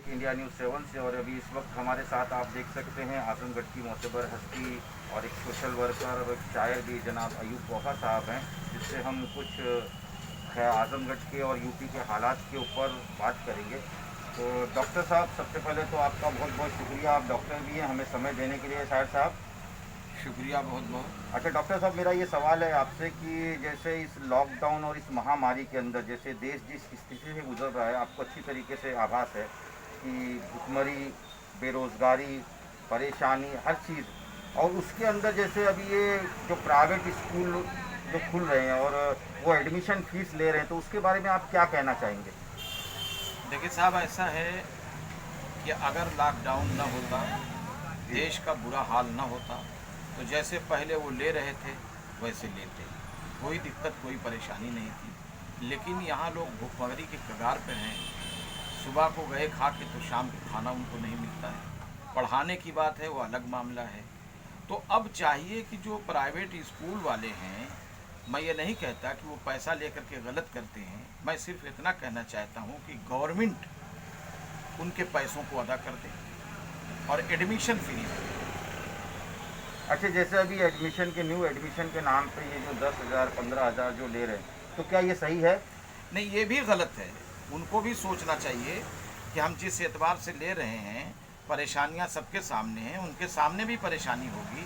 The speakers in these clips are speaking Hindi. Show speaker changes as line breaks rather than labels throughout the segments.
इंडिया न्यूज़ 7 से। और अभी इस वक्त हमारे साथ आप देख सकते हैं आजमगढ़ की मोतबर हस्ती और एक सोशल वर्कर और एक शायर भी जनाब अयूब वफ़ा साहब हैं, जिससे हम कुछ आजमगढ़ के और यूपी के हालात के ऊपर बात करेंगे। तो डॉक्टर साहब, सबसे पहले तो आपका बहुत बहुत शुक्रिया, आप डॉक्टर भी हैं, हमें समय देने के लिए। शायर साहब,
शुक्रिया बहुत बहुत।
अच्छा डॉक्टर साहब, मेरा ये सवाल है आपसे कि जैसे इस लॉकडाउन और इस महामारी के अंदर जैसे देश जिस स्थिति से गुजर रहा है, आपको अच्छी तरीके से आभास है कि भुखमरी, बेरोज़गारी, परेशानी, हर चीज़। और उसके अंदर जैसे अभी ये जो प्राइवेट स्कूल जो खुल रहे हैं और वो एडमिशन फ़ीस ले रहे हैं, तो उसके बारे में आप क्या कहना चाहेंगे?
देखिए साहब, ऐसा है कि अगर लॉकडाउन न होता,
जी।
देश का बुरा हाल न होता, तो जैसे पहले वो ले रहे थे वैसे लेते, कोई दिक्कत कोई परेशानी नहीं थी। लेकिन यहाँ लोग भूखमरी के कगार पर हैं। सुबह को गए खा के तो शाम को खाना उनको नहीं मिलता है। पढ़ाने की बात है वो अलग मामला है। तो अब चाहिए कि जो प्राइवेट स्कूल वाले हैं, मैं ये नहीं कहता कि वो पैसा लेकर के गलत करते हैं, मैं सिर्फ इतना कहना चाहता हूँ कि गवर्नमेंट उनके पैसों को अदा कर दे और एडमिशन फ्री हो।
अच्छा, जैसे अभी एडमिशन के न्यू एडमिशन के नाम पे ये जो 10,000 15,000 जो ले रहे हैं, तो क्या ये सही है?
नहीं, ये भी गलत है। उनको भी सोचना चाहिए कि हम जिस एतबार से ले रहे हैं, परेशानियां सबके सामने हैं, उनके सामने भी परेशानी होगी।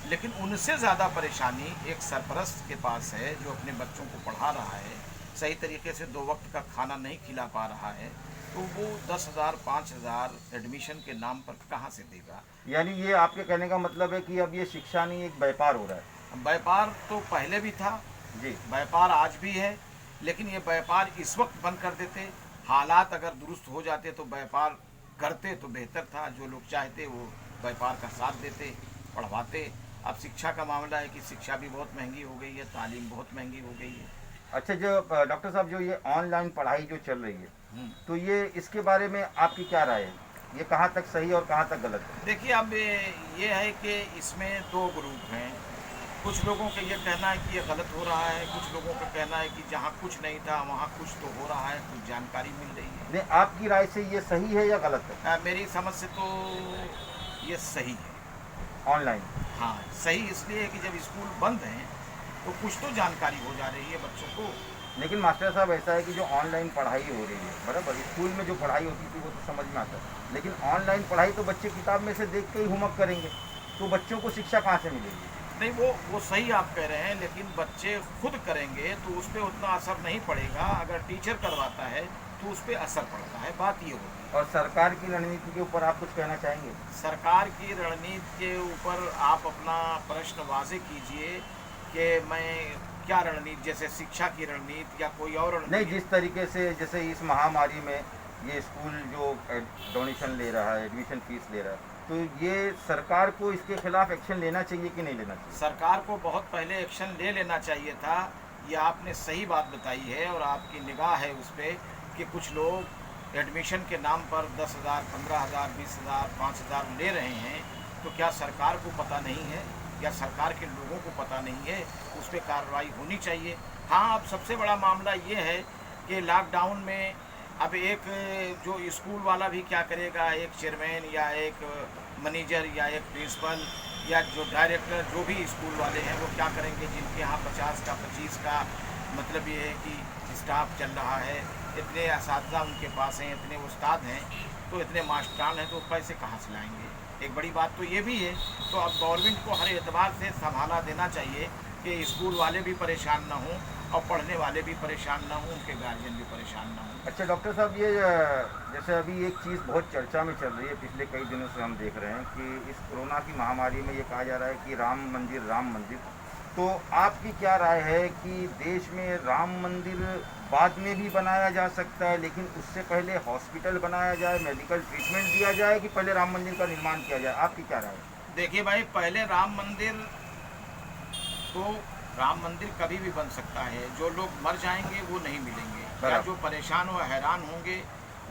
लेकिन उनसे ज़्यादा परेशानी एक सरपरस्त के पास है जो अपने बच्चों को पढ़ा रहा है, सही तरीके से 2 वक्त का खाना नहीं खिला पा रहा है, तो वो 10,000 5,000 एडमिशन के नाम पर कहाँ से देगा।
यानी ये आपके कहने का मतलब है कि अब ये शिक्षा नहीं, एक व्यापार हो रहा है।
व्यापार तो पहले भी था,
जी।
व्यापार आज भी है, लेकिन ये व्यापार इस वक्त बंद कर देते, हालात अगर दुरुस्त हो जाते तो व्यापार करते तो बेहतर था। जो लोग चाहते वो व्यापार का साथ देते, पढ़वाते। अब शिक्षा का मामला है कि शिक्षा भी बहुत महंगी हो गई है, तालीम बहुत महंगी हो गई है।
अच्छा, जो डॉक्टर साहब, जो ये ऑनलाइन पढ़ाई जो चल रही है,
हम्म।
तो ये इसके बारे में आपकी क्या राय है? ये कहाँ तक सही और कहाँ तक गलत है?
देखिए, अब ये है कि इसमें 2 ग्रुप हैं। कुछ लोगों का ये कहना है कि ये गलत हो रहा है, कुछ लोगों का कहना है कि जहाँ कुछ नहीं था वहाँ कुछ तो हो रहा है, कुछ जानकारी मिल रही है।
नहीं, आपकी राय से ये सही है या गलत है
मेरी समझ से तो ये सही है।
ऑनलाइन?
हाँ, सही इसलिए है कि जब स्कूल बंद हैं तो कुछ तो जानकारी हो जा रही है बच्चों को।
लेकिन मास्टर साहब, ऐसा है कि जो ऑनलाइन पढ़ाई हो रही है, बराबर, स्कूल में जो पढ़ाई होती थी वो तो समझ में आता है, लेकिन ऑनलाइन पढ़ाई तो बच्चे किताब में से देख के ही होमवर्क करेंगे, तो बच्चों को शिक्षा कहाँ से मिलेगी?
नहीं, वो सही आप कह रहे हैं, लेकिन बच्चे खुद करेंगे तो उस पर उतना असर नहीं पड़ेगा। अगर टीचर करवाता है तो उस पर असर पड़ता है, बात ये होगी।
और सरकार की रणनीति के ऊपर आप कुछ कहना चाहेंगे?
सरकार की रणनीति के ऊपर आप अपना प्रश्न वाज़ेह कीजिए कि मैं क्या रणनीति, जैसे शिक्षा की रणनीति या कोई और
नहीं,
रणनीति।
जिस तरीके से जैसे इस महामारी में ये स्कूल जो डोनेशन ले रहा है, एडमिशन फीस ले रहा है, तो ये सरकार को इसके खिलाफ एक्शन लेना चाहिए कि नहीं लेना चाहिए?
सरकार को बहुत पहले एक्शन ले लेना चाहिए था। ये आपने सही बात बताई है और आपकी निगाह है उस पर कि कुछ लोग एडमिशन के नाम पर 10,000 15,000 20,000 5,000 ले रहे हैं। तो क्या सरकार को पता नहीं है या सरकार के लोगों को पता नहीं है? उस पर कार्रवाई होनी चाहिए। हाँ, अब सबसे बड़ा मामला ये है कि लॉकडाउन में अब एक जो स्कूल वाला भी क्या करेगा, एक चेयरमैन या एक मैनेजर या एक प्रिंसिपल या जो डायरेक्टर, जो भी स्कूल वाले हैं, वो क्या करेंगे जिनके यहाँ 50 का 25 का मतलब ये है कि स्टाफ चल रहा है, इतने असातिज़ा उनके पास हैं, इतने उस्ताद हैं, तो इतने मास्टरान हैं, तो पैसे कहाँ से लाएंगे? एक बड़ी बात तो ये भी है। तो अब गवर्नमेंट को हर एतबार से संभाला देना चाहिए कि स्कूल वाले भी परेशान ना हों और पढ़ने वाले भी परेशान ना हों, उनके गार्जियन भी परेशान ना हों।
अच्छा डॉक्टर साहब, ये जैसे अभी एक चीज़ बहुत चर्चा में चल रही है, पिछले कई दिनों से हम देख रहे हैं कि इस कोरोना की महामारी में ये कहा जा रहा है कि राम मंदिर, राम मंदिर। तो आपकी क्या राय है कि देश में राम मंदिर बाद में भी बनाया जा सकता है, लेकिन उससे पहले हॉस्पिटल बनाया जाए, मेडिकल ट्रीटमेंट दिया जाए, कि पहले राम मंदिर का निर्माण किया जाए? आपकी क्या राय है?
देखिए भाई, पहले राम मंदिर तो राम मंदिर कभी भी बन सकता है। जो लोग मर जाएंगे वो नहीं मिलेंगे, या जो परेशान व हैरान होंगे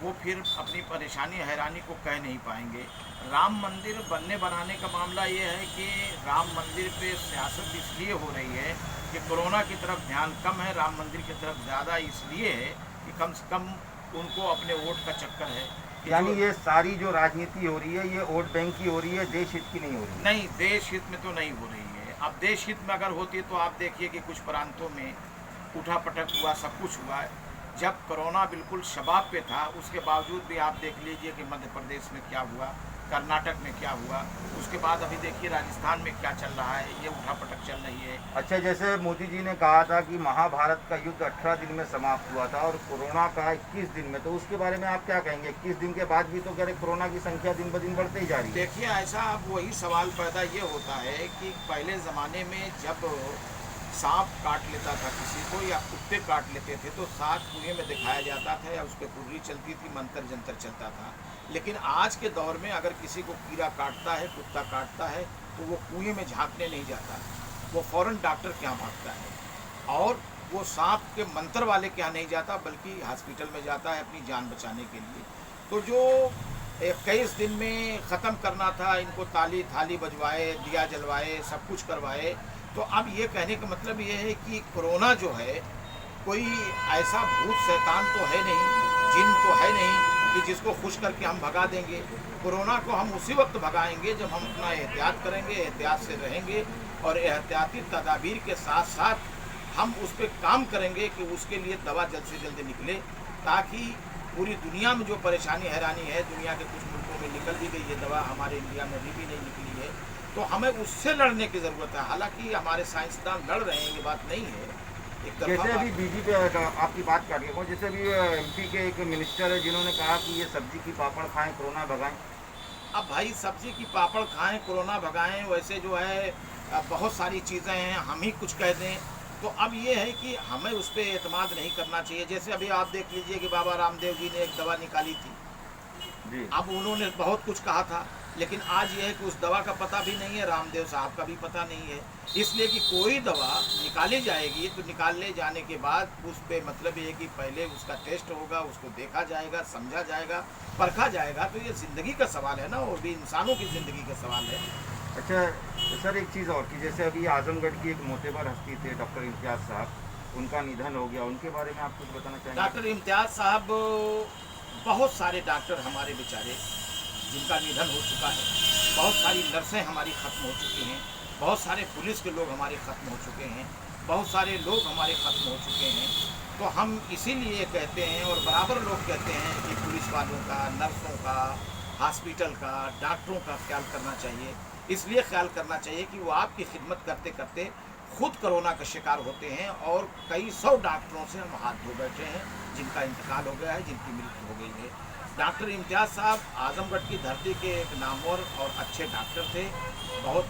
वो फिर अपनी परेशानी हैरानी को कह नहीं पाएंगे। राम मंदिर बनने बनाने का मामला ये है कि राम मंदिर पे सियासत इसलिए हो रही है कि कोरोना की तरफ ध्यान कम है, राम मंदिर की तरफ ज़्यादा इसलिए है कि कम से कम उनको अपने वोट का चक्कर है कि
यानी
जो-
ये सारी जो राजनीति हो रही है ये वोट बैंक की हो रही है, देश हित की नहीं हो रही है।
नहीं, देश हित में तो नहीं हो रही है। अब देश हित में अगर होती तो आप देखिए कि कुछ प्रांतों में उठापटक हुआ, सब कुछ हुआ। जब कोरोना बिल्कुल शबाब पे था, उसके बावजूद भी आप देख लीजिए कि मध्य प्रदेश में क्या हुआ, कर्नाटक में क्या हुआ, उसके बाद अभी देखिए राजस्थान में क्या चल रहा है, ये उठापटक चल रही है।
अच्छा, जैसे मोदी जी ने कहा था कि महाभारत का युद्ध 18 दिन में समाप्त हुआ था और कोरोना का 21 दिन में, तो उसके बारे में आप क्या कहेंगे? 21 दिन के बाद भी तो कह रहे कोरोना की संख्या दिन ब दिन बढ़ते ही जा रही है।
देखिए, ऐसा अब वही सवाल पैदा ये होता है कि पहले ज़माने में जब सांप काट लेता था किसी को या कुत्ते काट लेते थे तो साथ कुएं में दिखाया जाता था या उस पर कुर्री चलती थी, मंत्र जंतर चलता था। लेकिन आज के दौर में अगर किसी को कीड़ा काटता है, कुत्ता काटता है, तो वो कुएं में झांकने नहीं जाता, वो फ़ौरन डॉक्टर के यहाँ भागता है और वो सांप के मंत्र वाले के यहाँ नहीं जाता बल्कि हॉस्पिटल में जाता है अपनी जान बचाने के लिए। तो जो 21 दिन में ख़त्म करना था, इनको ताली थाली बजवाए, दिया जलवाए, सब कुछ करवाए। तो अब ये कहने का मतलब ये है कि कोरोना जो है कोई ऐसा भूत शैतान तो है नहीं, जिन तो है नहीं कि जिसको खुश करके हम भगा देंगे। कोरोना को हम उसी वक्त भगाएंगे जब हम अपना एहतियात करेंगे, एहतियात से रहेंगे और एहतियाती तदाबीर के साथ साथ हम उस पर काम करेंगे कि उसके लिए दवा जल्द से जल्द निकले, ताकि पूरी दुनिया में जो परेशानी हैरानी है, दुनिया के कुछ मुल्कों में निकल भी गई ये दवा, हमारे इंडिया में अभी भी नहीं निकली है, तो हमें उससे लड़ने की ज़रूरत है। हालांकि हमारे साइंसदान लड़ रहे हैं, ये बात नहीं है, एक तरफा
जैसे अभी
बात।
बीजेपी, आपकी बात काट रहा हूँ, जैसे अभी एमपी के एक मिनिस्टर है जिन्होंने कहा कि ये सब्जी की पापड़ खाएं, कोरोना भगाएं।
अब भाई सब्जी की पापड़ खाएं, कोरोना भगाएं, वैसे जो है बहुत सारी चीज़ें हैं, हम ही कुछ कह दें। तो अब ये है कि हमें उस पर एतमाद नहीं करना चाहिए। जैसे अभी आप देख लीजिए कि बाबा रामदेव जी ने एक दवा निकाली थी,
जी।
अब उन्होंने बहुत कुछ कहा था, लेकिन आज ये है कि उस दवा का पता भी नहीं है, रामदेव साहब का भी पता नहीं है। इसलिए कि कोई दवा निकाली जाएगी तो निकालने जाने के बाद उस पे मतलब ये है कि पहले उसका टेस्ट होगा, उसको देखा जाएगा, समझा जाएगा, परखा जाएगा। तो ये ज़िंदगी का सवाल है ना, और भी इंसानों की ज़िंदगी का सवाल है।
अच्छा सर, एक चीज़ और कि जैसे अभी आजमगढ़ की एक मोतेबर हस्ती थे डॉक्टर इम्तियाज़ साहब, उनका निधन हो गया, उनके बारे में आप कुछ बताना चाहेंगे?
डॉक्टर इम्तियाज़ साहब, बहुत सारे डॉक्टर हमारे बेचारे जिनका निधन हो चुका है, बहुत सारी नर्सें हमारी ख़त्म हो चुकी हैं, बहुत सारे पुलिस के लोग हमारे ख़त्म हो चुके हैं, बहुत सारे लोग हमारे ख़त्म हो चुके हैं। तो हम इसीलिए कहते हैं और बराबर लोग कहते हैं कि पुलिस वालों का, नर्सों का, हॉस्पिटल का, डॉक्टरों का ख्याल करना चाहिए। इसलिए ख्याल करना चाहिए कि वो आपकी खिदमत करते करते खुद कोरोना का शिकार होते हैं और कई सौ डॉक्टरों से हम हाथ धो बैठे हैं जिनका इंतकाल हो गया है, जिनकी मृत्यु हो गई है। डॉक्टर इम्तियाज़ साहब आजमगढ़ की धरती के एक नामवर और अच्छे डॉक्टर थे, बहुत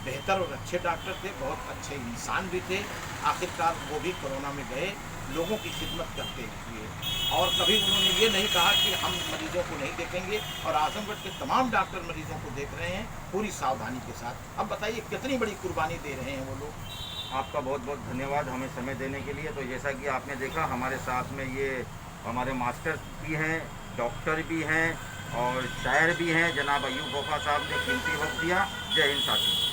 बेहतर और अच्छे डॉक्टर थे, बहुत अच्छे इंसान भी थे। आखिरकार वो भी कोरोना में गए लोगों की खिदमत करते हुए, और कभी उन्होंने ये नहीं कहा कि हम मरीजों को नहीं देखेंगे, और आजमगढ़ के तमाम डॉक्टर मरीजों को देख रहे हैं पूरी सावधानी के साथ। अब बताइए कितनी बड़ी कुर्बानी दे रहे हैं वो लोग।
आपका बहुत बहुत धन्यवाद हमें समय देने के लिए। तो जैसा कि आपने देखा, हमारे साथ में ये हमारे मास्टर भी हैं, डॉक्टर भी हैं और शायर भी हैं। जनाब अयूब वफा साहब ने कीमती वक्त दिया। जय हिंद साथियों।